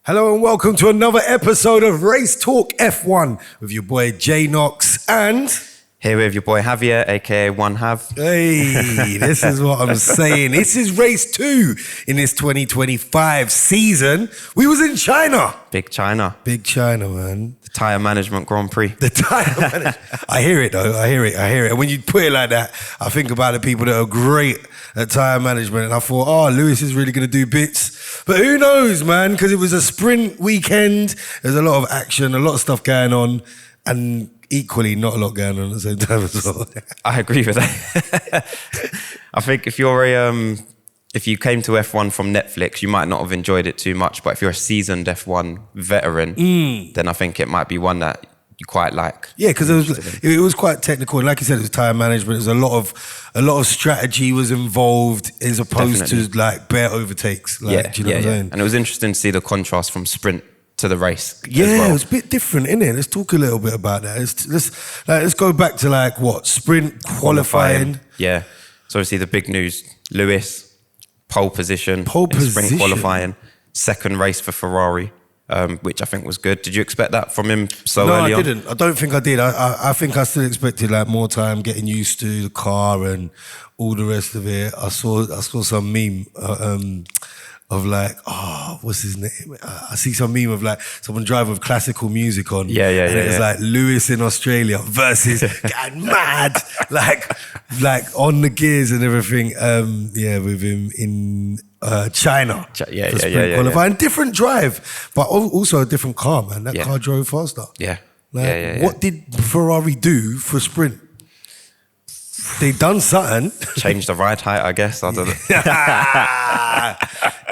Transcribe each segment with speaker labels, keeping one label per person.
Speaker 1: Hello and welcome to another episode of Race Talk F1 with your boy Jay Knox and...
Speaker 2: Here with your boy Javier, aka One Hav.
Speaker 1: Hey, this is what I'm saying. This is race 2 in this 2025 season. We was in China.
Speaker 2: Big China.
Speaker 1: Big China, man.
Speaker 2: The Tyre Management Grand Prix.
Speaker 1: The tyre management. I hear it though. I hear it. And when you put it like that, I think about the people that are great at tyre management. And I thought, oh, Lewis is really going to do bits. But who knows, man? Because it was a sprint weekend. There's a lot of action, a lot of stuff going on. And equally not a lot going on at the same time as well.
Speaker 2: I agree with that. I think if you came to F1 from Netflix, you might not have enjoyed it too much. But if you're a seasoned F1 veteran, then I think it might be one that you quite like.
Speaker 1: Yeah, because it was quite technical. And like you said, it was tyre management. There's a lot of strategy was involved as opposed to like bare overtakes. Like, do you know what I'm saying?
Speaker 2: And it was interesting to see the contrast from sprint to the race.
Speaker 1: Yeah,
Speaker 2: as well.
Speaker 1: It was a bit different, innit? Let's talk a little bit about that. Let's go back to sprint qualifying.
Speaker 2: Yeah. So obviously the big news, Lewis, pole position. Sprint qualifying, second race for Ferrari, which I think was good. Did you expect that from him early on?
Speaker 1: No, I didn't. I don't think I did. I think I still expected more time getting used to the car and all the rest of it. I saw some meme of what's his name? I see some meme of someone driving with classical music on.
Speaker 2: Yeah.
Speaker 1: It's like Lewis in Australia versus getting mad, like on the gears and everything. With him in China. For sprint qualifying. Different drive, but also a different car, man. That car drove faster.
Speaker 2: Yeah.
Speaker 1: What did Ferrari do for sprint? They done something.
Speaker 2: Changed the ride height, I guess. I don't know.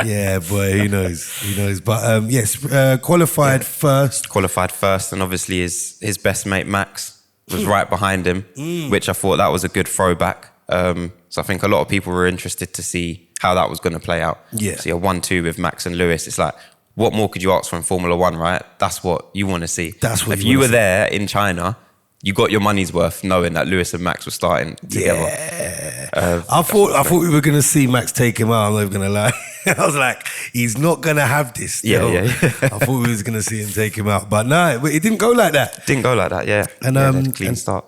Speaker 1: Yeah, boy, who knows? But qualified first.
Speaker 2: Qualified first, and obviously his best mate Max was right behind him, which I thought that was a good throwback. So I think a lot of people were interested to see how that was going to play out.
Speaker 1: Yeah.
Speaker 2: So you're 1-2 with Max and Lewis. It's like, what more could you ask for in Formula One, right? That's what you want to see.
Speaker 1: If
Speaker 2: you were there in China, you got your money's worth knowing that Lewis and Max were starting together.
Speaker 1: Yeah. I thought we were going to see Max take him out. I'm not even going to lie. I was like, he's not going to have this.
Speaker 2: Yeah.
Speaker 1: I thought we was going to see him take him out. But no, it didn't go like that.
Speaker 2: Yeah. And clean start.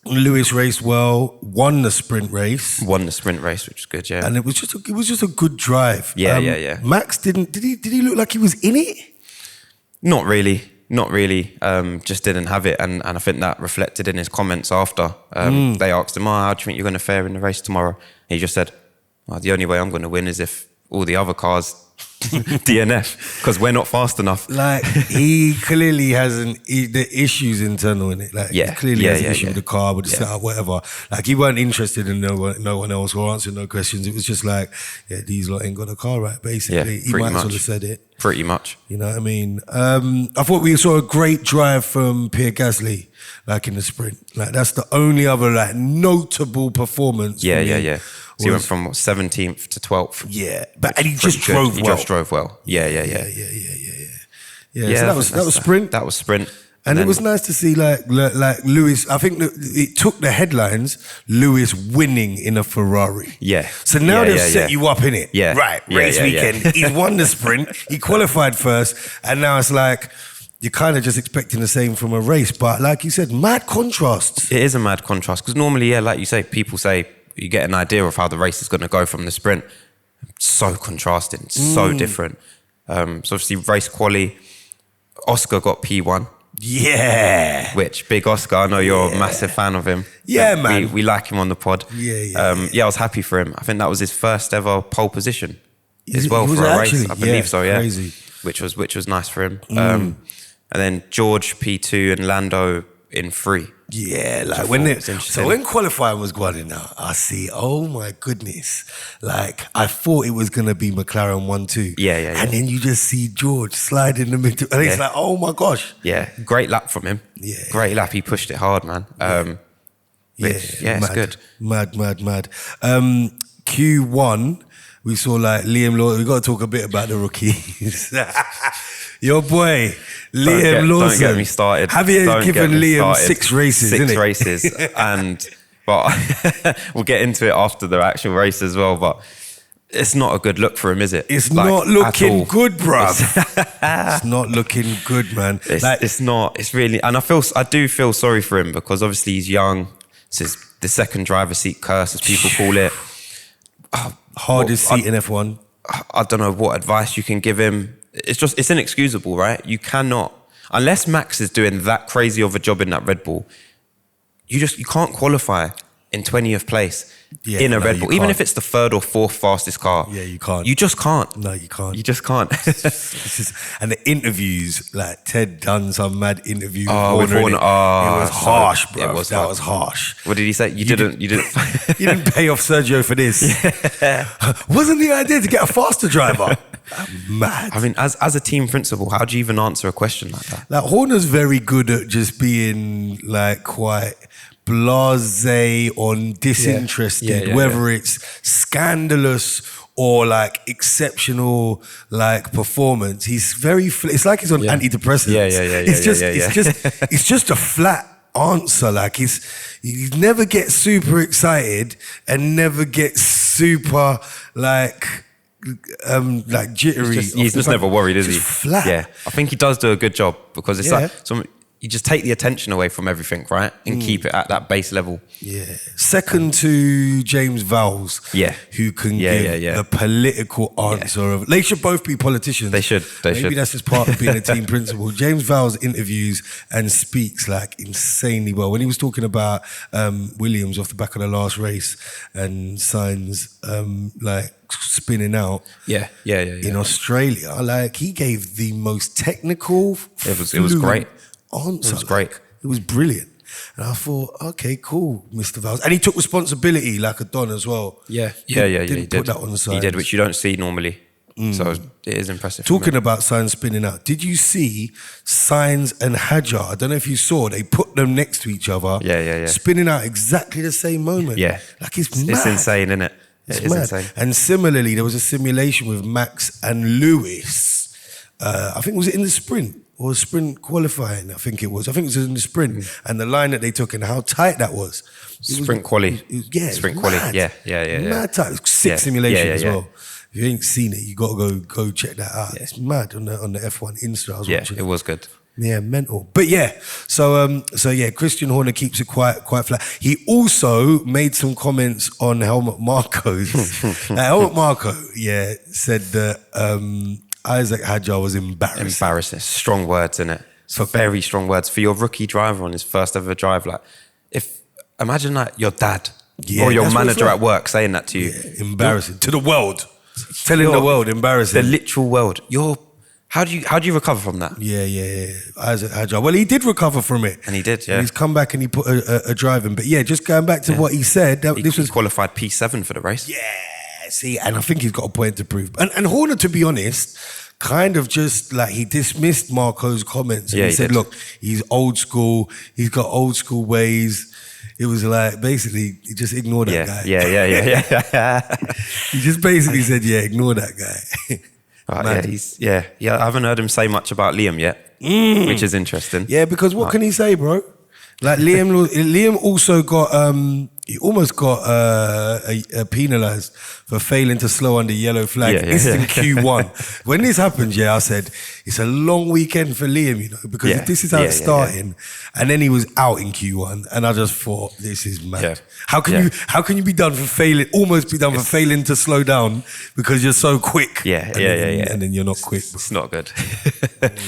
Speaker 1: Lewis raced well, won the sprint race.
Speaker 2: Which was good, yeah.
Speaker 1: And it was just a good drive.
Speaker 2: Yeah.
Speaker 1: Max did he look like he was in it?
Speaker 2: Not really. Just didn't have it, and I think that reflected in his comments after. They asked him, how do you think you're going to fare in the race tomorrow? He just said, the only way I'm going to win is if all the other cars DNF, because we're not fast enough.
Speaker 1: He clearly the issues internal in it. He clearly has an issue with the car, with the setup, whatever. He weren't interested in no one else or answering no questions. It was just these lot ain't got a car right, basically. He might as well have said it.
Speaker 2: Pretty much.
Speaker 1: You know what I mean? I thought we saw a great drive from Pierre Gasly, in the sprint. That's the only other notable performance.
Speaker 2: Yeah. So he went from 17th to 12th.
Speaker 1: Yeah, and he just drove well.
Speaker 2: He just drove well. Yeah.
Speaker 1: So that was sprint.
Speaker 2: That was sprint.
Speaker 1: And it was nice to see Lewis. I think it took the headlines, Lewis winning in a Ferrari.
Speaker 2: Yeah.
Speaker 1: So now they've set you up in it.
Speaker 2: Yeah.
Speaker 1: Right. Race weekend. He's won the sprint. He qualified first. And now it's you're kind of just expecting the same from a race. But like you said, mad contrasts.
Speaker 2: It is a mad contrast. Because normally, like you say, people say you get an idea of how the race is going to go from the sprint. So contrasting. So different. So obviously race quali, Oscar got P1.
Speaker 1: Yeah.
Speaker 2: Which, big Oscar, I know you're a massive fan of him.
Speaker 1: Yeah, man.
Speaker 2: We like him on the pod.
Speaker 1: Yeah.
Speaker 2: I was happy for him. I think that was his first ever pole position as well for a race. I believe so, yeah.
Speaker 1: Crazy.
Speaker 2: Which was nice for him. And then George P2 and Lando in 3.
Speaker 1: Yeah, when qualifying was going on, I see, oh my goodness. I thought it was going to be McLaren 1-2.
Speaker 2: Yeah.
Speaker 1: And then you just see George slide in the middle. And it's oh my gosh.
Speaker 2: Yeah, great lap from him.
Speaker 1: Yeah.
Speaker 2: Great lap. He pushed it hard, man. It's good.
Speaker 1: Mad. Q1, we saw Liam Lawson. We got to talk a bit about the rookies. Your boy, Liam Lawson.
Speaker 2: Don't get me started.
Speaker 1: Have you given Liam 6 races,
Speaker 2: Six races. But we'll get into it after the actual race as well. But it's not a good look for him, is it?
Speaker 1: It's
Speaker 2: Like,
Speaker 1: not
Speaker 2: at
Speaker 1: looking
Speaker 2: all.
Speaker 1: good, bruv. It's not looking good, man.
Speaker 2: It's not. It's really, and I do feel sorry for him because obviously he's young. It's the second driver's seat curse, as people call it.
Speaker 1: Hardest seat in F1.
Speaker 2: I don't know what advice you can give him. It's inexcusable, right? You cannot, unless Max is doing that crazy of a job in that Red Bull, you can't qualify in 20th place in a Red Bull, even if it's the third or fourth fastest car.
Speaker 1: Yeah, you can't.
Speaker 2: You just can't.
Speaker 1: No, you can't.
Speaker 2: You just can't.
Speaker 1: And the interviews, like Ted done some mad interview.
Speaker 2: With Horner.
Speaker 1: It was harsh, bro.
Speaker 2: It was
Speaker 1: that was harsh.
Speaker 2: What did he say? You didn't.
Speaker 1: You didn't pay off Sergio for this. Yeah. Wasn't the idea to get a faster driver? Mad.
Speaker 2: I mean, as a team principal, how do you even answer a question like that?
Speaker 1: Like Horner's very good at just being like quite blasé or disinterested, whether it's scandalous or like exceptional like performance. He's very it's like he's on antidepressants. It's just a flat answer. Like he never gets super excited and never gets super like jittery.
Speaker 2: He's just never worried, is he?
Speaker 1: Flat.
Speaker 2: Yeah, I think he does do a good job because it's like you just take the attention away from everything, right? And keep it at that base level. Yeah.
Speaker 1: Second to James Vowles, who can give the political answer of. They should both be politicians.
Speaker 2: They should.
Speaker 1: Maybe that's just part of being a team principal. James Vowles interviews and speaks like insanely well. When he was talking about Williams off the back of the last race and Sainz like spinning out in Australia, like he gave the most technical.
Speaker 2: It was great.
Speaker 1: Answer.
Speaker 2: It was great.
Speaker 1: It was brilliant. And I thought, okay, cool, Mr. Vowles. And he took responsibility like a Don as well.
Speaker 2: He
Speaker 1: did. Put that on the side.
Speaker 2: He did, which you don't see normally. So it is impressive.
Speaker 1: Talking about Sainz spinning out, did you see Sainz and Hadjar? I don't know if you saw, they put them next to each other. Spinning out exactly the same moment.
Speaker 2: Yeah.
Speaker 1: Like it's mad.
Speaker 2: It's insane, isn't it?
Speaker 1: It's mad. Insane. And similarly, there was a simulation with Max and Lewis. I think, was it in the sprint? Or sprint qualifying, I think it was. I think it was in the sprint. And the line that they took and how tight that was.
Speaker 2: Sprint quali.
Speaker 1: Sprint
Speaker 2: quali.
Speaker 1: Yeah. Mad tight. It was sick simulation as well. If you ain't seen it, you got to go check that out. It's mad on the F1 Insta. I was watching
Speaker 2: it was good.
Speaker 1: Yeah, mental. But so Christian Horner keeps it quite flat. He also made some comments on Helmut Marko. Helmut Marko, said that Isaac Hadjar was embarrassing.
Speaker 2: Strong words, innit? So very strong words for your rookie driver on his first ever drive. Like, imagine like your dad or your manager at work saying that to you.
Speaker 1: Yeah, embarrassing to the world, telling the world, embarrassing.
Speaker 2: The literal world. How do you recover from that?
Speaker 1: Yeah. Isaac Hadjar. Well, he did recover from it,
Speaker 2: and he did. Yeah,
Speaker 1: and he's come back and he put a drive in. But just going back to what he said, this was
Speaker 2: qualified P7 for the race.
Speaker 1: Yeah. See, and I think he's got a point to prove. And Horner, to be honest, kind of just like he dismissed Marco's comments and he said, look, he's old school, he's got old school ways. It was like, basically, he just ignored that guy.
Speaker 2: Yeah.
Speaker 1: He just basically said, ignore that guy.
Speaker 2: I haven't heard him say much about Liam yet, which is interesting.
Speaker 1: Yeah, because what can he say, bro? Like Liam also got he almost got penalised for failing to slow on the yellow flag. It's in Q1. When this happened, I said it's a long weekend for Liam, because this is how it's starting. And then he was out in Q1, and I just thought, this is mad. Yeah. How can you be done for failing? Almost be done for failing to slow down because you're so quick. And then you're not quick.
Speaker 2: It's not good.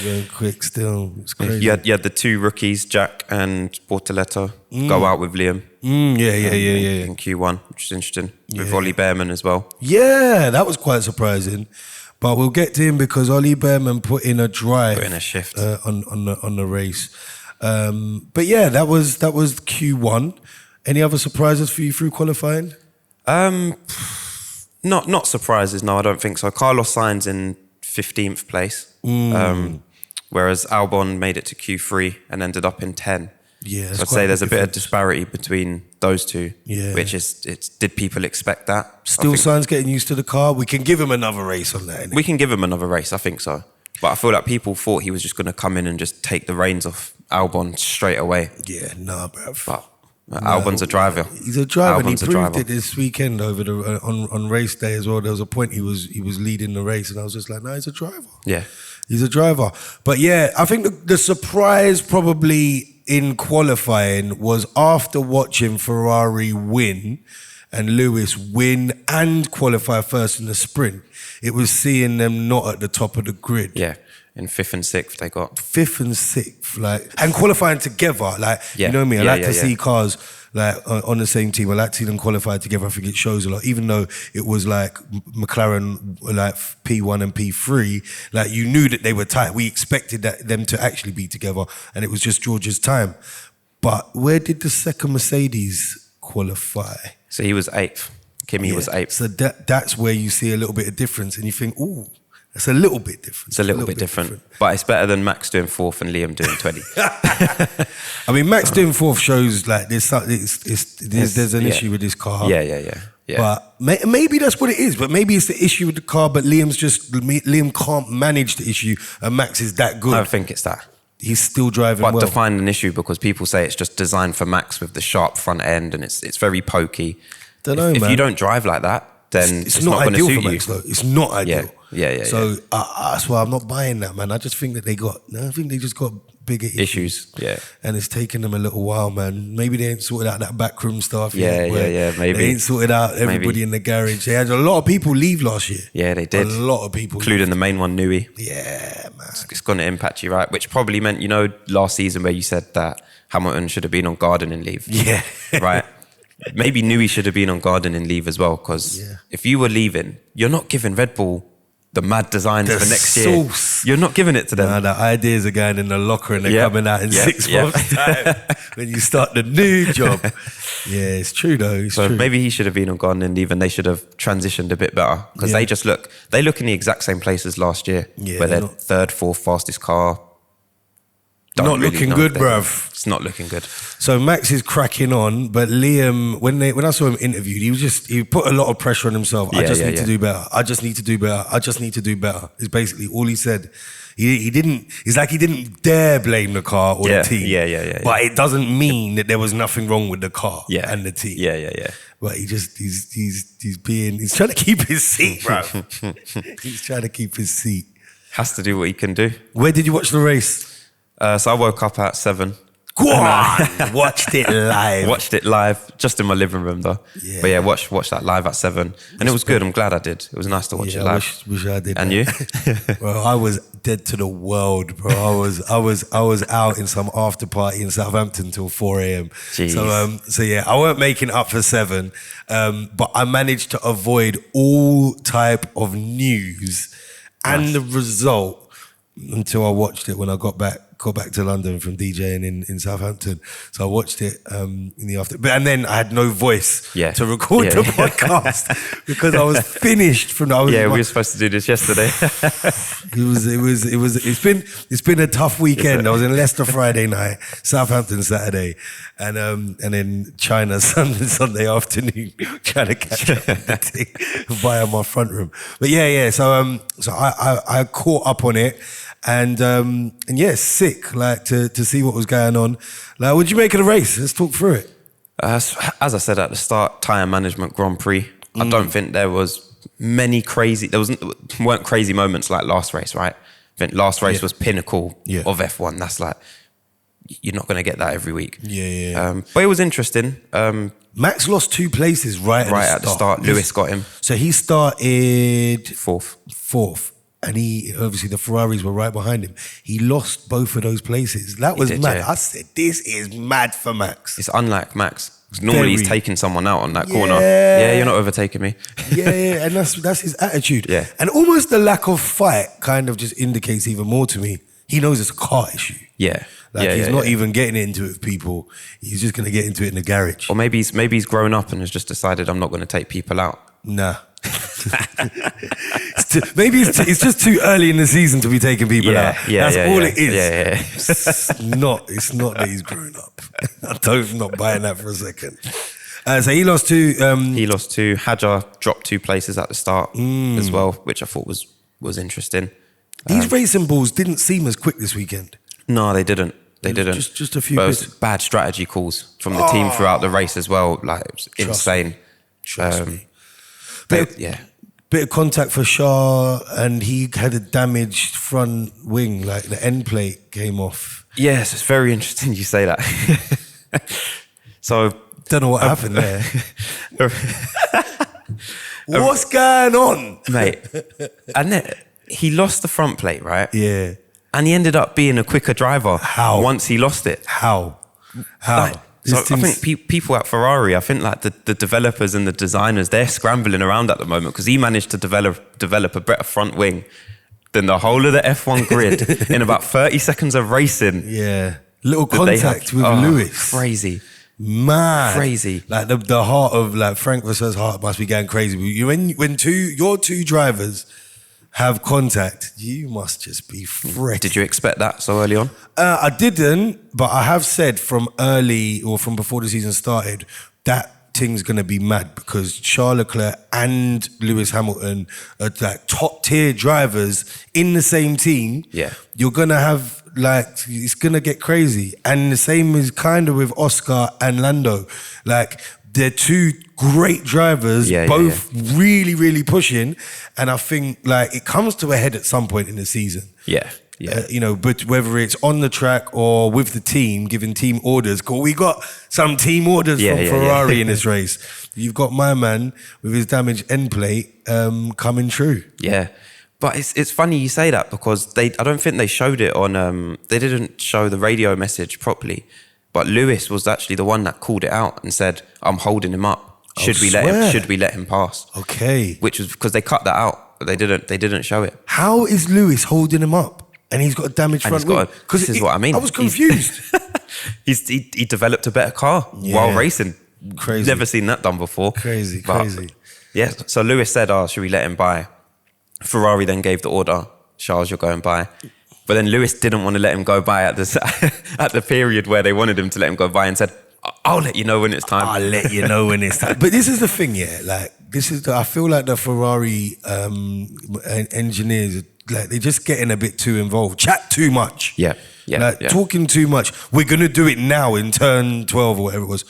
Speaker 1: You're quick still. It's crazy.
Speaker 2: You had the two rookies, Jack and Bortoleto, go out with Liam.
Speaker 1: In
Speaker 2: Q1, which is interesting. With Ollie Behrman as well.
Speaker 1: Yeah, that was quite surprising. But we'll get to him because Ollie Behrman put in a drive.
Speaker 2: Put in a shift.
Speaker 1: On the race. But that was Q1. Any other surprises for you through qualifying?
Speaker 2: Not surprises, no, I don't think so. Carlos Sainz in 15th place. Whereas Albon made it to Q3 and ended up in 10.
Speaker 1: Yeah,
Speaker 2: so I'd say there's a bit of disparity between those two. Yeah. Which is, did people expect that?
Speaker 1: Still Sainz getting used to the car. We can give him another race on that.
Speaker 2: We can give him another race, I think so. But I feel like people thought he was just going to come in and just take the reins off Albon straight away.
Speaker 1: Yeah, nah, bruv.
Speaker 2: But Albon's a driver.
Speaker 1: He's a driver,
Speaker 2: Albon's
Speaker 1: and he
Speaker 2: a
Speaker 1: proved
Speaker 2: driver.
Speaker 1: it this weekend over on race day as well. There was a point he was leading the race, and I was just like, no, he's a driver.
Speaker 2: Yeah.
Speaker 1: He's a driver. But yeah, I think the surprise probably in qualifying was after watching Ferrari win and Lewis win and qualify first in the sprint, it was seeing them not at the top of the grid.
Speaker 2: Yeah. In 5th and 6th, they got
Speaker 1: 5th and 6th, like, and qualifying together. Like, you know me, I like to see cars like on the same team. I like to see them qualify together. I think it shows a lot, even though it was like McLaren, like P1 and P3, like you knew that they were tight. We expected them to actually be together, and it was just George's time. But where did the second Mercedes qualify?
Speaker 2: So he was 8th. Kimi was 8th.
Speaker 1: So that's where you see a little bit of difference, and you think, ooh, it's a little bit different.
Speaker 2: It's a little bit different. But it's better than Max doing 4th and Liam doing 20.
Speaker 1: I mean, Max doing 4th shows like there's an issue with this car.
Speaker 2: Yeah.
Speaker 1: But maybe that's what it is. But maybe it's the issue with the car, but Liam can't manage the issue, and Max is that good.
Speaker 2: I think it's that.
Speaker 1: He's still driving well.
Speaker 2: But define an issue, because people say it's just designed for Max with the sharp front end, and it's very pokey.
Speaker 1: Don't know, man.
Speaker 2: If you don't drive like that, then it's not going to
Speaker 1: ideal
Speaker 2: suit
Speaker 1: for Max, though. It's not ideal.
Speaker 2: Yeah.
Speaker 1: So that's why I'm not buying that, man. I just think that they just got bigger issues.
Speaker 2: Yeah.
Speaker 1: And it's taken them a little while, man. Maybe they ain't sorted out that backroom stuff
Speaker 2: yet. Yeah. Maybe
Speaker 1: they ain't sorted out everybody in the garage. They had a lot of people leave last year.
Speaker 2: Yeah, they did.
Speaker 1: A lot of people,
Speaker 2: including the main one, Nui.
Speaker 1: Yeah, man.
Speaker 2: It's going to impact you, right? Which probably meant, last season where you said that Hamilton should have been on gardening leave.
Speaker 1: Yeah.
Speaker 2: Right? Maybe Nui should have been on gardening leave as well, because if you were leaving, you're not giving Red Bull the mad designs for next year. You're not giving it to them.
Speaker 1: Nah, the ideas are going in the locker and they're coming out in 6 months' time when you start the new job. Yeah, it's true though. It's true.
Speaker 2: Maybe he should have been on gardening leave, and they should have transitioned a bit better, because they look in the exact same place as last year, where they're 3rd, 4th fastest car.
Speaker 1: Not looking good, bruv.
Speaker 2: It's not looking good.
Speaker 1: So Max is cracking on, but Liam, when I saw him interviewed, he put a lot of pressure on himself. I just need to do better. I just need to do better. I just need to do better. Is basically all he said. He didn't. It's like he didn't dare blame the car or the team.
Speaker 2: Yeah.
Speaker 1: But it doesn't mean that there was nothing wrong with the car and the team.
Speaker 2: Yeah.
Speaker 1: But he's trying to keep his seat, bro. He's trying to keep his seat.
Speaker 2: Has to do what he can do.
Speaker 1: Where did you watch the race?
Speaker 2: So I woke up at 7.
Speaker 1: Go on! Watched it live.
Speaker 2: Watched it live, just in my living room though. Yeah. But yeah, watched that live at 7. And it was good. I'm glad I did. It was nice to watch it live.
Speaker 1: Wish I did.
Speaker 2: And you?
Speaker 1: Bro, I was dead to the world, bro. I was out in some after party in Southampton till 4 a.m.
Speaker 2: Jeez.
Speaker 1: So yeah, I weren't making up for 7. But I managed to avoid all type of news and the result until I watched it when I got back to London from DJing in Southampton. So I watched it in the afternoon. And then I had no voice to record the podcast because I was finished from we
Speaker 2: were supposed to do this yesterday.
Speaker 1: It's been a tough weekend. I was in Leicester Friday night, Southampton Saturday, and then China Sunday afternoon, trying to catch up with the thing via my front room. But so I caught up on it. And sick, like to see what was going on. Like, what'd you make of the race? Let's talk through it.
Speaker 2: As I said at the start, tyre management Grand Prix. I don't think there weren't crazy moments like last race, right? I think last race was pinnacle of F1. That's like, you're not going to get that every week. But it was interesting.
Speaker 1: Max lost 2 places right at the start.
Speaker 2: Lewis got him.
Speaker 1: So he started
Speaker 2: 4th.
Speaker 1: And obviously the Ferraris were right behind him. He lost both of those places. That was mad. I said, this is mad for Max.
Speaker 2: It's unlike Max. Normally he's taking someone out on that corner. Yeah, you're not overtaking me.
Speaker 1: And that's his attitude.
Speaker 2: Yeah.
Speaker 1: And almost the lack of fight kind of just indicates even more to me. He knows it's a car issue.
Speaker 2: Yeah.
Speaker 1: He's not even getting into it with people. He's just going to get into it in the garage.
Speaker 2: Or maybe he's grown up and has just decided, I'm not going to take people out.
Speaker 1: Nah. Maybe it's just too early in the season to be taking people out. That's all it is. It's not that he's grown up. I'm not buying that for a second. So he lost 2.
Speaker 2: He lost 2. Hadjar dropped 2 places at the start as well, which I thought was interesting.
Speaker 1: These racing balls didn't seem as quick this weekend.
Speaker 2: No, they didn't. They didn't.
Speaker 1: Just a few
Speaker 2: but it
Speaker 1: bits.
Speaker 2: was bad strategy calls from the team throughout the race as well. Like, it was insane.
Speaker 1: Trust me.
Speaker 2: Yeah.
Speaker 1: Bit of contact for Shah, and he had a damaged front wing, like the end plate came off.
Speaker 2: Yes, it's very interesting you say that. So,
Speaker 1: Don't know what happened there. What's going on?
Speaker 2: mate, and then he lost the front plate, right?
Speaker 1: Yeah.
Speaker 2: And he ended up being a quicker driver.
Speaker 1: How?
Speaker 2: Once he lost it.
Speaker 1: How?
Speaker 2: Like, so I think people at Ferrari, I think like the developers and the designers, they're scrambling around at the moment because he managed to develop a better front wing than the whole of the F1 grid in about 30 seconds of racing.
Speaker 1: Yeah. Little contact with Lewis.
Speaker 2: Crazy.
Speaker 1: Mad.
Speaker 2: Crazy.
Speaker 1: Like the heart of like Frank Vassar's heart must be going crazy. When your two drivers have contact, you must just be fresh.
Speaker 2: Did you expect that so early on?
Speaker 1: I didn't, but I have said from early or from before the season started that thing's gonna be mad because Charles Leclerc and Lewis Hamilton are like top tier drivers in the same team.
Speaker 2: Yeah.
Speaker 1: You're gonna have like it's gonna get crazy. And the same is kind of with Oscar and Lando. Like they're two great drivers, both really, really pushing. And I think like it comes to a head at some point in the season.
Speaker 2: Yeah. Yeah.
Speaker 1: But whether it's on the track or with the team, giving team orders, because we got some team orders from Ferrari in this race. You've got my man with his damaged end plate coming true.
Speaker 2: Yeah. But it's funny you say that because I don't think they showed it on, they didn't show the radio message properly. But Lewis was actually the one that called it out and said, I'm holding him up. Should we let him pass?
Speaker 1: Okay.
Speaker 2: Which was because they cut that out. But they didn't show it.
Speaker 1: How is Lewis holding him up? And he's got a damaged front wing.
Speaker 2: This is what I mean.
Speaker 1: I was confused.
Speaker 2: He developed a better car while racing.
Speaker 1: Crazy.
Speaker 2: Never seen that done before.
Speaker 1: Crazy.
Speaker 2: Yeah. So Lewis said, should we let him by? Ferrari then gave the order, Charles, you're going by. But then Lewis didn't want to let him go by at the period where they wanted him to let him go by and said, I'll let you know when it's time.
Speaker 1: I'll let you know when it's time. But this is the thing, like I feel like the Ferrari engineers, like they're just getting a bit too involved. Chat too much.
Speaker 2: Yeah.
Speaker 1: Talking too much. We're going to do it now in turn 12 or whatever it was.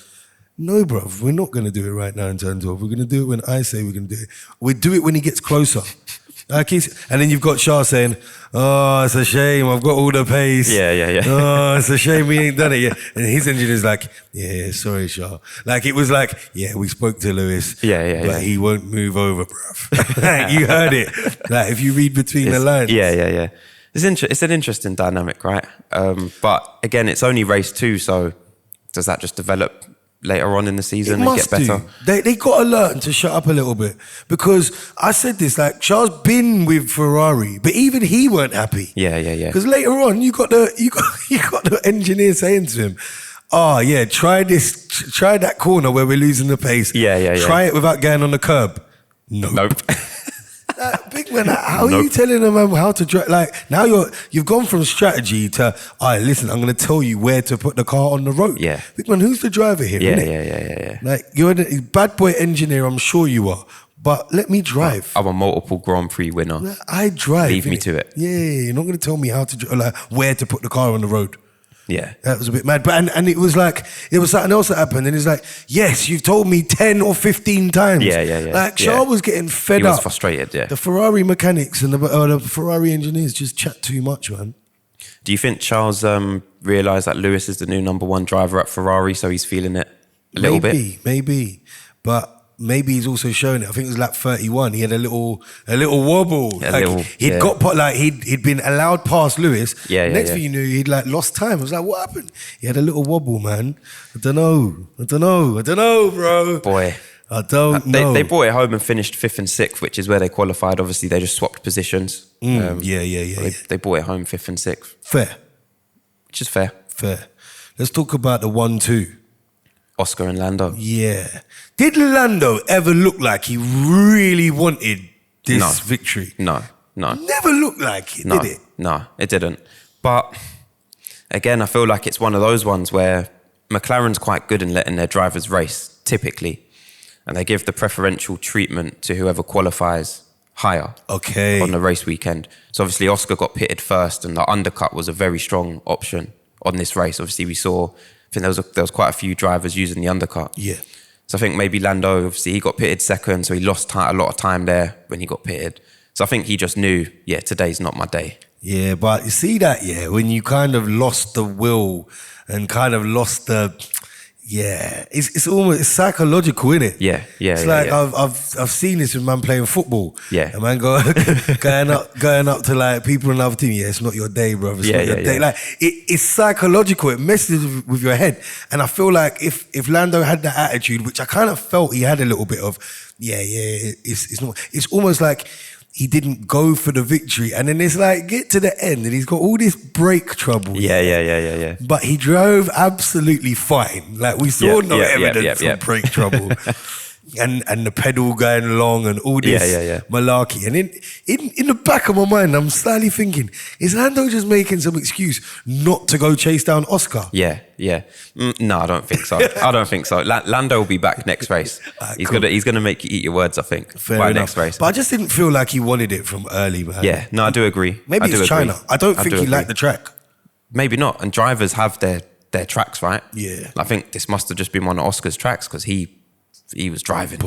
Speaker 1: No, bruv, we're not going to do it right now in turn 12. We're going to do it when I say we're going to do it. We do it when he gets closer. And then you've got Shah saying, oh, it's a shame, I've got all the pace.
Speaker 2: Yeah.
Speaker 1: Oh, it's a shame we ain't done it yet. And his engineer's like, yeah, sorry, Shah. Like, it was like, yeah, we spoke to Lewis, but he won't move over, bruv. You heard it. Like, if you read between the lines.
Speaker 2: Yeah. It's an interesting dynamic, right? But again, it's only race 2, so does that just develop later on in the season and get better?
Speaker 1: They got to learn to shut up a little bit because I said this, like Charles been with Ferrari, but even he weren't happy.
Speaker 2: Yeah.
Speaker 1: Because later on, you got the engineer saying to him, "Oh yeah, try that corner where we're losing the pace.
Speaker 2: Yeah.
Speaker 1: Try it without going on the curb." Nope. Big man, how are you telling them how to drive? Like now you've gone from strategy to, all right, listen, I'm going to tell you where to put the car on the road.
Speaker 2: Yeah.
Speaker 1: Big man, who's the driver here?
Speaker 2: Yeah.
Speaker 1: Like you're a bad boy engineer, I'm sure you are, but let me drive.
Speaker 2: I'm a multiple Grand Prix winner.
Speaker 1: I drive.
Speaker 2: Leave me to it.
Speaker 1: Yeah, you're not going to tell me how to like where to put the car on the road.
Speaker 2: Yeah.
Speaker 1: That was a bit mad. But and it was like, there was something else that happened. And it's like, yes, you've told me 10 or 15 times.
Speaker 2: Yeah.
Speaker 1: Like, Charles was getting fed up.
Speaker 2: He was frustrated, yeah.
Speaker 1: The Ferrari mechanics and the Ferrari engineers just chat too much, man.
Speaker 2: Do you think Charles realised that Lewis is the new number 1 driver at Ferrari, so he's feeling it a little bit?
Speaker 1: Maybe. But maybe he's also showing it. I think it was lap 31. He had a little wobble. He'd been allowed past Lewis. Next thing you knew, he'd like lost time. I was like, what happened? He had a little wobble, man. I don't know, bro.
Speaker 2: Boy.
Speaker 1: I don't know.
Speaker 2: They brought it home and finished 5th and 6th, which is where they qualified. Obviously, they just swapped positions. They brought it home 5th and 6th.
Speaker 1: Fair.
Speaker 2: Which is fair.
Speaker 1: Let's talk about the 1-2.
Speaker 2: Oscar and Lando.
Speaker 1: Yeah. Did Lando ever look like he really wanted this victory?
Speaker 2: No.
Speaker 1: Never looked like it, did it?
Speaker 2: No, it didn't. But again, I feel like it's one of those ones where McLaren's quite good in letting their drivers race, typically. And they give the preferential treatment to whoever qualifies higher on the race weekend. So obviously Oscar got pitted first and the undercut was a very strong option on this race. Obviously, we saw, I think there was quite a few drivers using the undercut.
Speaker 1: Yeah.
Speaker 2: So I think maybe Lando, obviously, he got pitted second, so he lost a lot of time there when he got pitted. So I think he just knew, yeah, today's not my day.
Speaker 1: Yeah, but you see that, yeah, when you kind of lost the will and kind of lost the, it's almost psychological, isn't it?
Speaker 2: Yeah.
Speaker 1: It's like I've seen this with man playing football.
Speaker 2: Yeah.
Speaker 1: And man going up to like people in another team. Yeah, it's not your day, bro. It's not your day.
Speaker 2: Yeah.
Speaker 1: Like it's psychological. It messes with your head. And I feel like if Lando had that attitude, which I kind of felt he had a little bit of, it's almost like he didn't go for the victory, and then it's like get to the end and he's got all this brake trouble.
Speaker 2: Yeah.
Speaker 1: But he drove absolutely fine. Like we saw no evidence of brake trouble. And the pedal going along and all this malarkey. And in the back of my mind, I'm slightly thinking, is Lando just making some excuse not to go chase down Oscar?
Speaker 2: Yeah. No, I don't think so. I don't think so. Lando will be back next race. He's gonna make you eat your words, I think, by next race.
Speaker 1: But I just didn't feel like he wanted it from early, man.
Speaker 2: Yeah, no, I do agree.
Speaker 1: Maybe it's China. I don't think he liked the track.
Speaker 2: Maybe not. And drivers have their tracks, right?
Speaker 1: Yeah.
Speaker 2: I think this must have just been one of Oscar's tracks because he was driving.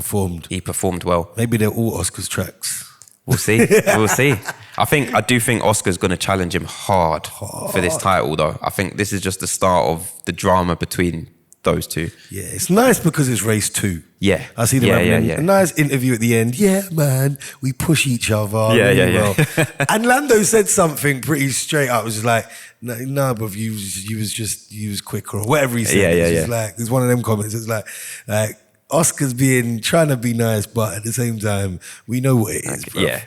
Speaker 2: He performed well.
Speaker 1: Maybe they're all Oscar's tracks.
Speaker 2: We'll see. We'll see. I do think Oscar's going to challenge him hard for this title, though. I think this is just the start of the drama between those two.
Speaker 1: Yeah, it's nice because it's race 2.
Speaker 2: Yeah.
Speaker 1: I see them having a nice interview at the end. Yeah, man, we push each other.
Speaker 2: Yeah.
Speaker 1: And Lando said something pretty straight up. It was just like, no, but you was quicker or whatever he said.
Speaker 2: Yeah.
Speaker 1: Like, it's one of them comments. It's like Oscar's trying to be nice, but at the same time, we know what it is, bro.
Speaker 2: Yeah.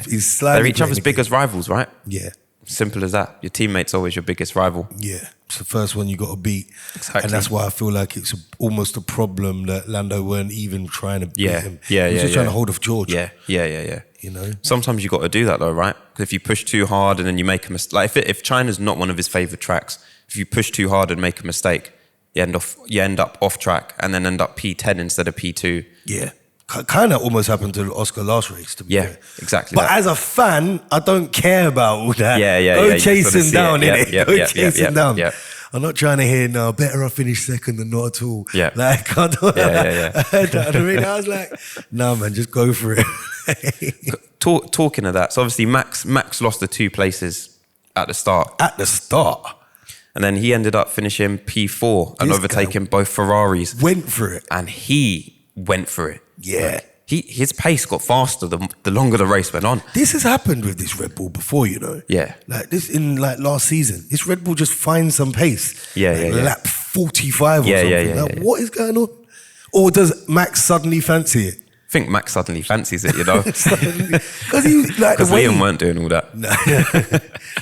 Speaker 1: He's slightly.
Speaker 2: They're each other's biggest rivals, right?
Speaker 1: Yeah.
Speaker 2: Simple as that. Your teammate's always your biggest rival.
Speaker 1: Yeah. It's the first one you got to beat.
Speaker 2: Exactly.
Speaker 1: And that's why I feel like it's almost a problem that Lando weren't even trying to beat him. He was just trying to hold off George.
Speaker 2: Yeah.
Speaker 1: You know?
Speaker 2: Sometimes you got to do that though, right? Because if you push too hard and then you make a mistake, like if China's not one of his favorite tracks, if you push too hard and make a mistake, you end up off track and then end up P10 instead of P2.
Speaker 1: Yeah. Kind of almost happened to Oscar last race, to be fair.
Speaker 2: Exactly.
Speaker 1: But as a fan, I don't care about all that.
Speaker 2: Go
Speaker 1: chase him down, innit? Go chase him down.
Speaker 2: Yeah.
Speaker 1: I'm not trying to hear, no, better I finish second than not at all.
Speaker 2: Yeah.
Speaker 1: Like, I don't I was like, no, man, just go for it.
Speaker 2: Talking of that, so obviously Max lost the 2 places at the start. And then he ended up finishing P4 and overtaking both Ferraris.
Speaker 1: Went for it.
Speaker 2: And he went for it.
Speaker 1: Yeah.
Speaker 2: His pace got faster the longer the race went on.
Speaker 1: This has happened with this Red Bull before, you know.
Speaker 2: Yeah.
Speaker 1: Like this in like last season. This Red Bull just finds some pace. Lap 45 or something. What is going on? Or does Max suddenly fancy it?
Speaker 2: I think Max suddenly fancies it, you know.
Speaker 1: Because
Speaker 2: Liam weren't doing all that.
Speaker 1: No.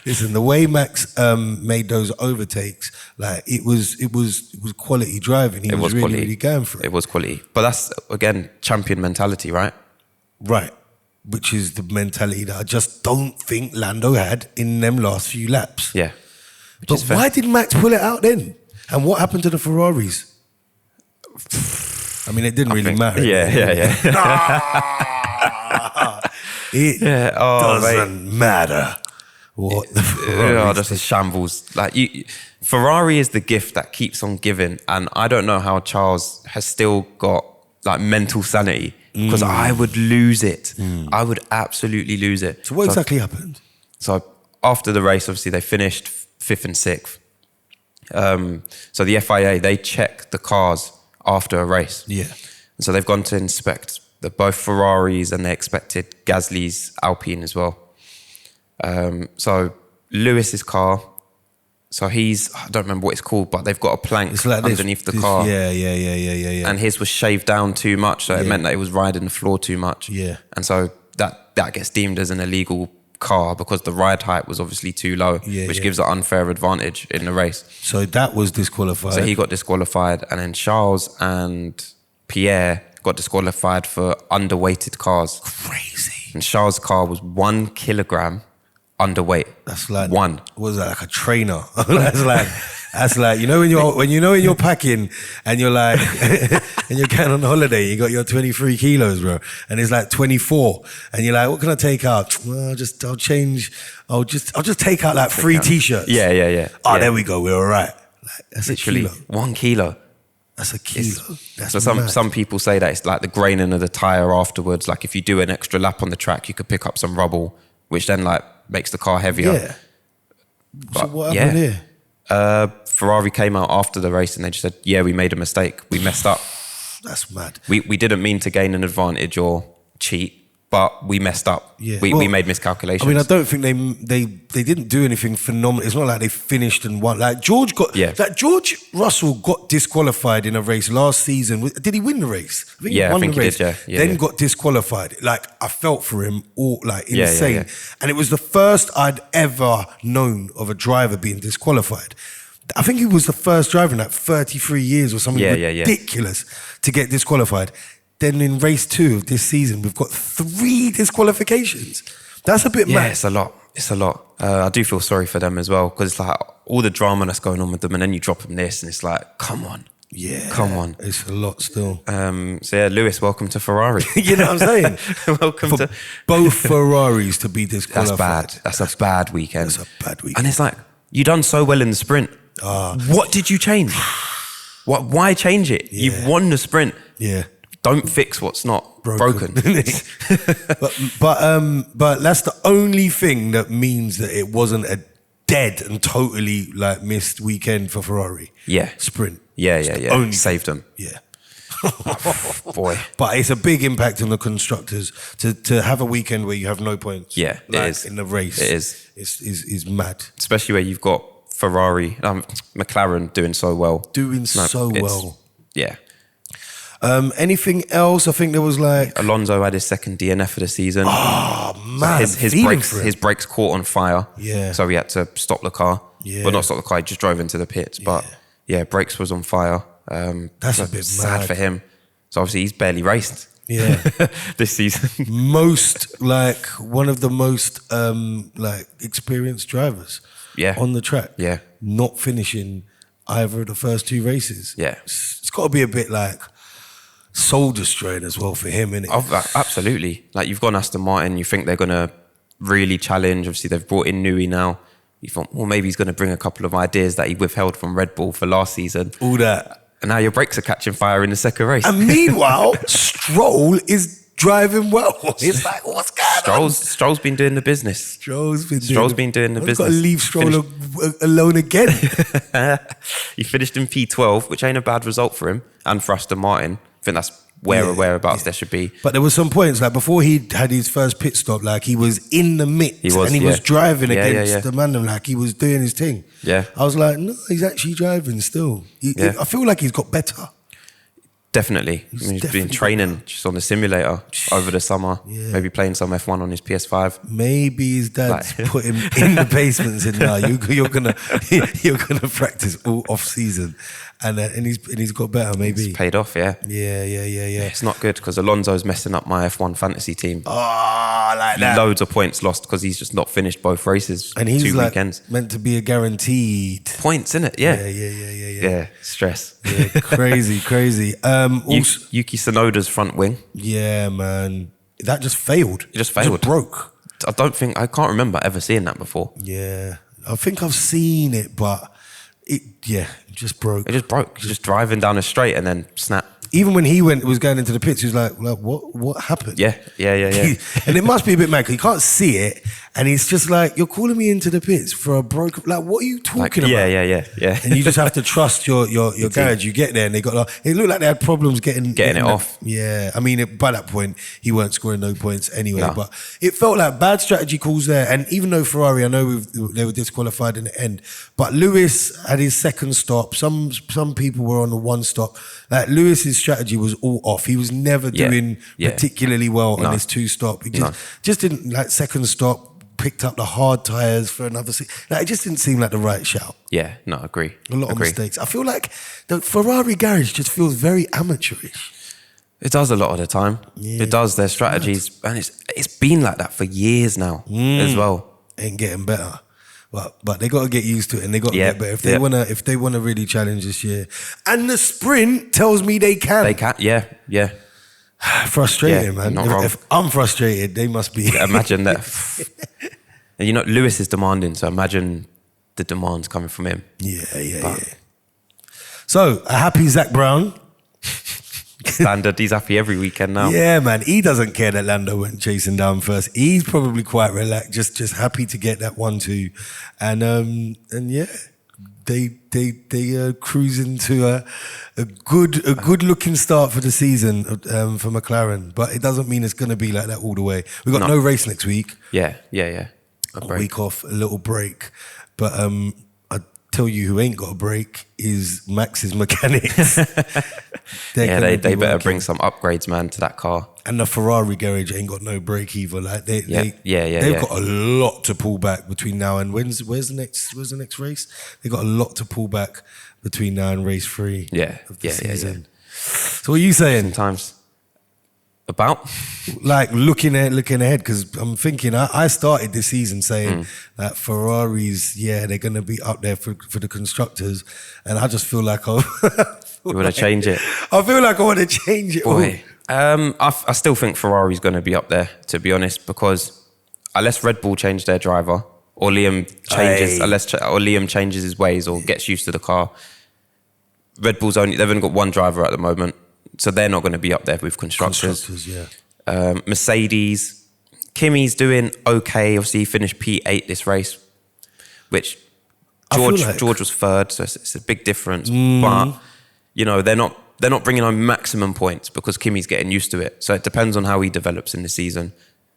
Speaker 1: Listen, the way Max made those overtakes, like it was quality driving. He was really going for it.
Speaker 2: It was quality. But that's, again, champion mentality, right?
Speaker 1: Right. Which is the mentality that I just don't think Lando had in them last few laps.
Speaker 2: Yeah.
Speaker 1: But why did Max pull it out then? And what happened to the Ferraris? I mean, it didn't really matter.
Speaker 2: Yeah.
Speaker 1: It doesn't matter what the Ferraris
Speaker 2: that's a shambles. Like Ferrari is the gift that keeps on giving, and I don't know how Charles has still got like mental sanity because I would lose it. I would absolutely lose it.
Speaker 1: So what exactly happened?
Speaker 2: So after the race, obviously they finished 5th and 6th. So the FIA, they check the cars after a race.
Speaker 1: Yeah.
Speaker 2: And so they've gone to inspect both Ferraris and they expected Gasly's Alpine as well. So Lewis's car, so I don't remember what it's called, but they've got a plank underneath the car.
Speaker 1: Yeah.
Speaker 2: And his was shaved down too much, so it meant that it was riding the floor too much.
Speaker 1: Yeah.
Speaker 2: And so that gets deemed as an illegal car because the ride height was obviously too low, which gives an unfair advantage in the race.
Speaker 1: So that was disqualified.
Speaker 2: So he got disqualified, and then Charles and Pierre got disqualified for underweighted cars.
Speaker 1: Crazy.
Speaker 2: And Charles' car was 1 kilogram underweight.
Speaker 1: That's like
Speaker 2: one.
Speaker 1: What was that, like a trainer? That's like That's like, you know, when you're packing and you're like, and you're going on holiday, you got your 23 kilos, bro, and it's like 24, and you're like, what can I take out? Well, I'll just take out like 3 t-shirts.
Speaker 2: Yeah.
Speaker 1: Oh, there we go. We're all right. Like, that's
Speaker 2: literally
Speaker 1: a kilo.
Speaker 2: 1 kilo.
Speaker 1: That's a kilo.
Speaker 2: So some people say that it's like the graining of the tire afterwards. Like if you do an extra lap on the track, you could pick up some rubble, which then like makes the car heavier.
Speaker 1: Yeah.
Speaker 2: But,
Speaker 1: so what happened here?
Speaker 2: Ferrari came out after the race and they just said, yeah, we made a mistake. We messed up.
Speaker 1: That's mad.
Speaker 2: We didn't mean to gain an advantage or cheat, but we messed up.
Speaker 1: Yeah.
Speaker 2: We made miscalculations.
Speaker 1: I mean, I don't think they didn't do anything phenomenal. It's not like they finished and won. Like George Russell got disqualified in a race last season. Did he win the race? I think he won the race. Then got disqualified. Like I felt for him, all like insane.
Speaker 2: Yeah.
Speaker 1: And it was the first I'd ever known of a driver being disqualified. I think he was the first driver in like 33 years or something ridiculous to get disqualified. Then in race 2 of this season, we've got 3 disqualifications. That's a bit mad.
Speaker 2: Yeah, it's a lot. I do feel sorry for them as well, because it's like all the drama that's going on with them, and then you drop them this, and it's like, come on.
Speaker 1: Yeah.
Speaker 2: Come on.
Speaker 1: It's a lot still.
Speaker 2: So yeah, Lewis, welcome to Ferrari.
Speaker 1: You know what I'm saying?
Speaker 2: Welcome
Speaker 1: for
Speaker 2: to...
Speaker 1: both Ferraris to be disqualified.
Speaker 2: That's bad. That's a bad weekend.
Speaker 1: That's a bad weekend.
Speaker 2: And it's like, you done so well in the sprint. What did you change? Why change it?
Speaker 1: Yeah.
Speaker 2: You've won the sprint.
Speaker 1: Yeah.
Speaker 2: Don't fix what's not broken.
Speaker 1: but that's the only thing that means that it wasn't a dead and totally like missed weekend for Ferrari.
Speaker 2: Yeah.
Speaker 1: Sprint.
Speaker 2: Yeah.
Speaker 1: Only
Speaker 2: saved them.
Speaker 1: Yeah.
Speaker 2: Boy.
Speaker 1: But it's a big impact on the constructors to have a weekend where you have no points.
Speaker 2: Yeah,
Speaker 1: like
Speaker 2: it is.
Speaker 1: In the race.
Speaker 2: It is.
Speaker 1: Is mad.
Speaker 2: Especially where you've got Ferrari, McLaren doing so well.
Speaker 1: Yeah. Anything else? I think there was like...
Speaker 2: Alonso had his second DNF for the season.
Speaker 1: Oh, man.
Speaker 2: So his brakes caught on fire.
Speaker 1: Yeah.
Speaker 2: So he had to stop the car.
Speaker 1: Yeah.
Speaker 2: Well, not stop the car, he just drove into the pits. But yeah, brakes was on fire.
Speaker 1: That's a bit
Speaker 2: sad
Speaker 1: mad
Speaker 2: for him. So obviously he's barely raced.
Speaker 1: Yeah.
Speaker 2: This season.
Speaker 1: One of the most experienced drivers.
Speaker 2: Yeah.
Speaker 1: On the track.
Speaker 2: Yeah.
Speaker 1: Not finishing either of the first 2 races.
Speaker 2: Yeah.
Speaker 1: It's got to be a bit like soul destroying as well for him, innit?
Speaker 2: Absolutely. Like you've gone Aston Martin, you think they're going to really challenge. Obviously they've brought in Newey now. You thought, well, maybe he's going to bring a couple of ideas that he withheld from Red Bull for last season.
Speaker 1: All that.
Speaker 2: And now your brakes are catching fire in the second race.
Speaker 1: And meanwhile, Stroll is driving well. It's like, what's going on?
Speaker 2: Stroll's been doing the business.
Speaker 1: Stroll's been doing the
Speaker 2: business.
Speaker 1: Got to leave Stroll alone again.
Speaker 2: He finished in P12, which ain't a bad result for him and for Aston Martin. I think that's whereabouts there should be.
Speaker 1: But there were some points, like before he had his first pit stop, like he was in the mix and he was driving against the man, like he was doing his thing.
Speaker 2: Yeah.
Speaker 1: I was like, no, he's actually driving still. I feel like he's got better.
Speaker 2: Definitely. He's been training just on the simulator over the summer. Yeah. Maybe playing some F1 on his PS5.
Speaker 1: Maybe his dad's put him in the basement and said, "No, you're gonna practice all off season," and he's got better. Maybe
Speaker 2: it's paid off. Yeah.
Speaker 1: Yeah.
Speaker 2: It's not good because Alonso's messing up my F1 fantasy team.
Speaker 1: Oh, like that.
Speaker 2: Loads of points lost because he's just not finished both races.
Speaker 1: And he's
Speaker 2: 2
Speaker 1: like
Speaker 2: weekends.
Speaker 1: Meant to be a guaranteed
Speaker 2: points, isn't it? Yeah.
Speaker 1: Yeah.
Speaker 2: Stress.
Speaker 1: Yeah, crazy.
Speaker 2: Yuki Tsunoda's front wing.
Speaker 1: Yeah, man. That just failed.
Speaker 2: It just failed.
Speaker 1: It broke.
Speaker 2: I can't remember ever seeing that before.
Speaker 1: Yeah. I think I've seen it, but it just broke.
Speaker 2: It just broke. Just driving down a straight and then snap.
Speaker 1: Even when he was going into the pits, he was like what happened?
Speaker 2: Yeah.
Speaker 1: And it must be a bit mad because he can't see it. And he's just like, you're calling me into the pits for a broken... Like, what are you talking about?
Speaker 2: Yeah.
Speaker 1: And you just have to trust your garage. You get there and they got... It looked like they had problems getting it
Speaker 2: off.
Speaker 1: Yeah. I mean, by that point, he weren't scoring no points anyway. No. But it felt like bad strategy calls there. And even though Ferrari, I know they were disqualified in the end, but Lewis had his second stop. Some people were on the 1 stop. Like, Lewis's strategy was all off. He was never doing particularly well on his 2 stop. He just didn't... Like, second stop... picked up the hard tyres for another... Like, it just didn't seem like the right shout.
Speaker 2: Yeah, no, agree.
Speaker 1: A lot of mistakes. I feel like the Ferrari garage just feels very amateurish.
Speaker 2: It does a lot of the time. Yeah. It does, their strategies. And it's been like that for years now as well.
Speaker 1: Ain't getting better. But they got to get used to it, and they got to
Speaker 2: Yeah,
Speaker 1: get better if they wanna really challenge this year. And the sprint tells me they can.
Speaker 2: They can, yeah.
Speaker 1: Frustrating,
Speaker 2: Yeah,
Speaker 1: man.
Speaker 2: not wrong.
Speaker 1: If I'm frustrated, they must be.
Speaker 2: Imagine that. And Lewis is demanding, so imagine the demands coming from him.
Speaker 1: Yeah. So, a happy Zach Brown.
Speaker 2: Standard, he's happy every weekend now.
Speaker 1: Yeah, man. He doesn't care that Lando went chasing down first. He's probably quite relaxed, just happy to get that 1-2. And yeah, they cruise into a good looking start for the season for McLaren. But it doesn't mean it's going to be like that all the way. We've got no race next week.
Speaker 2: Yeah.
Speaker 1: A week off, a little break. But I tell you who ain't got a break is Max's mechanics.
Speaker 2: They better bring some upgrades, man, to that car.
Speaker 1: And the Ferrari garage ain't got no break either. Like they've got a lot to pull back between now and where's the next race? They got a lot to pull back between now and race 3 of the season. So what are you saying?
Speaker 2: Sometimes about
Speaker 1: like looking ahead, because I'm thinking I started this season saying that Ferraris, they're going to be up there for the constructors, and I just feel like
Speaker 2: you want to change it.
Speaker 1: I feel like I want to change it.
Speaker 2: Boy, I still think Ferrari's going to be up there, to be honest, because unless Red Bull change their driver or Liam changes his ways or gets used to the car, Red Bull's they've only got one driver at the moment. So they're not going to be up there with constructors. Mercedes, Kimi's doing okay. Obviously, he finished P8 this race, which George was third, so it's a big difference. But they're not bringing home maximum points because Kimi's getting used to it. So it depends on how he develops in the season.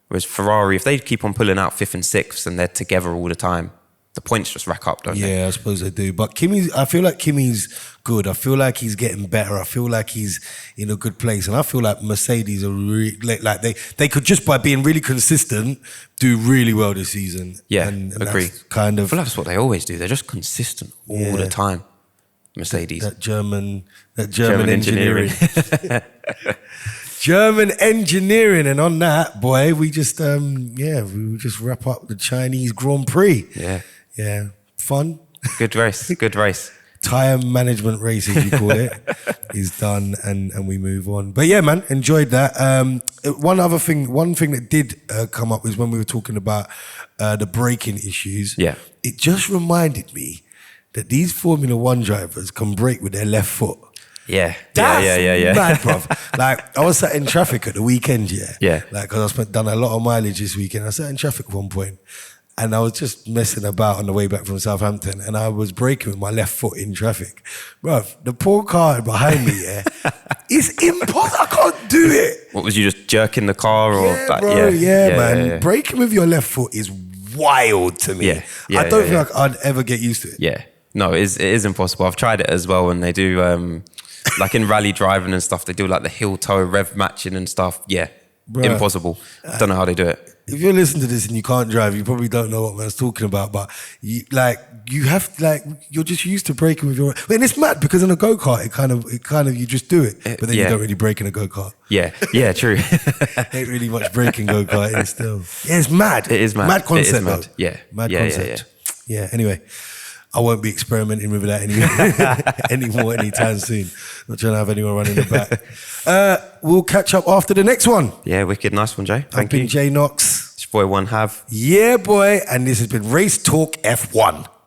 Speaker 2: Whereas Ferrari, if they keep on pulling out 5th and 6th and they're together all the time, the points just rack up, don't they?
Speaker 1: Yeah, I suppose they do. But I feel like Kimi's good. I feel like he's getting better. I feel like he's in a good place. And I feel like Mercedes are like they could, just by being really consistent, do really well this season.
Speaker 2: Yeah,
Speaker 1: and
Speaker 2: agree.
Speaker 1: That's kind of,
Speaker 2: I feel like that's what they always do. They're just consistent all the time. Mercedes.
Speaker 1: That German engineering. German engineering. And on that, boy, we just we just wrap up the Chinese Grand Prix. Yeah. Fun.
Speaker 2: Good race.
Speaker 1: Tire management race, as you call it, is done, and we move on. But yeah, man, enjoyed that. One thing that did come up was when we were talking about the braking issues.
Speaker 2: Yeah.
Speaker 1: It just reminded me that these Formula One drivers can brake with their left foot.
Speaker 2: Yeah.
Speaker 1: That's
Speaker 2: yeah.
Speaker 1: mad, bruv. Like, I was sat in traffic at the weekend,
Speaker 2: Yeah.
Speaker 1: Like, because done a lot of mileage this weekend. I sat in traffic at one point, and I was just messing about on the way back from Southampton, and I was braking with my left foot in traffic. Bruv, the poor car behind me, it's impossible. I can't do it.
Speaker 2: What was you just jerking the car or?
Speaker 1: Man. Yeah. Braking with your left foot is wild to me.
Speaker 2: Yeah.
Speaker 1: I don't feel like I'd ever get used to it.
Speaker 2: Yeah. No, it is impossible. I've tried it as well, and they do like in rally driving and stuff. They do like the heel toe rev matching and stuff. Yeah, bruh, impossible. Don't know how they do it.
Speaker 1: If you're listening to this and you can't drive, you probably don't know what man's talking about. But you're just used to braking with your. And it's mad because in a go-kart, it kind of you just do it, but then you don't really brake in a go-kart.
Speaker 2: Yeah, true.
Speaker 1: Ain't really much braking go-karting still. Yeah, it's mad.
Speaker 2: It is mad.
Speaker 1: Mad concept.
Speaker 2: It is mad.
Speaker 1: Though.
Speaker 2: Yeah,
Speaker 1: mad concept. Yeah. Anyway, I won't be experimenting with that anymore anytime soon. Not trying to have anyone running the back. We'll catch up after the next one.
Speaker 2: Yeah, wicked. Nice one, Jay. Thank you.
Speaker 1: I've been Jay Knox.
Speaker 2: It's your boy One Have.
Speaker 1: Yeah, boy. And this has been Race Talk F1.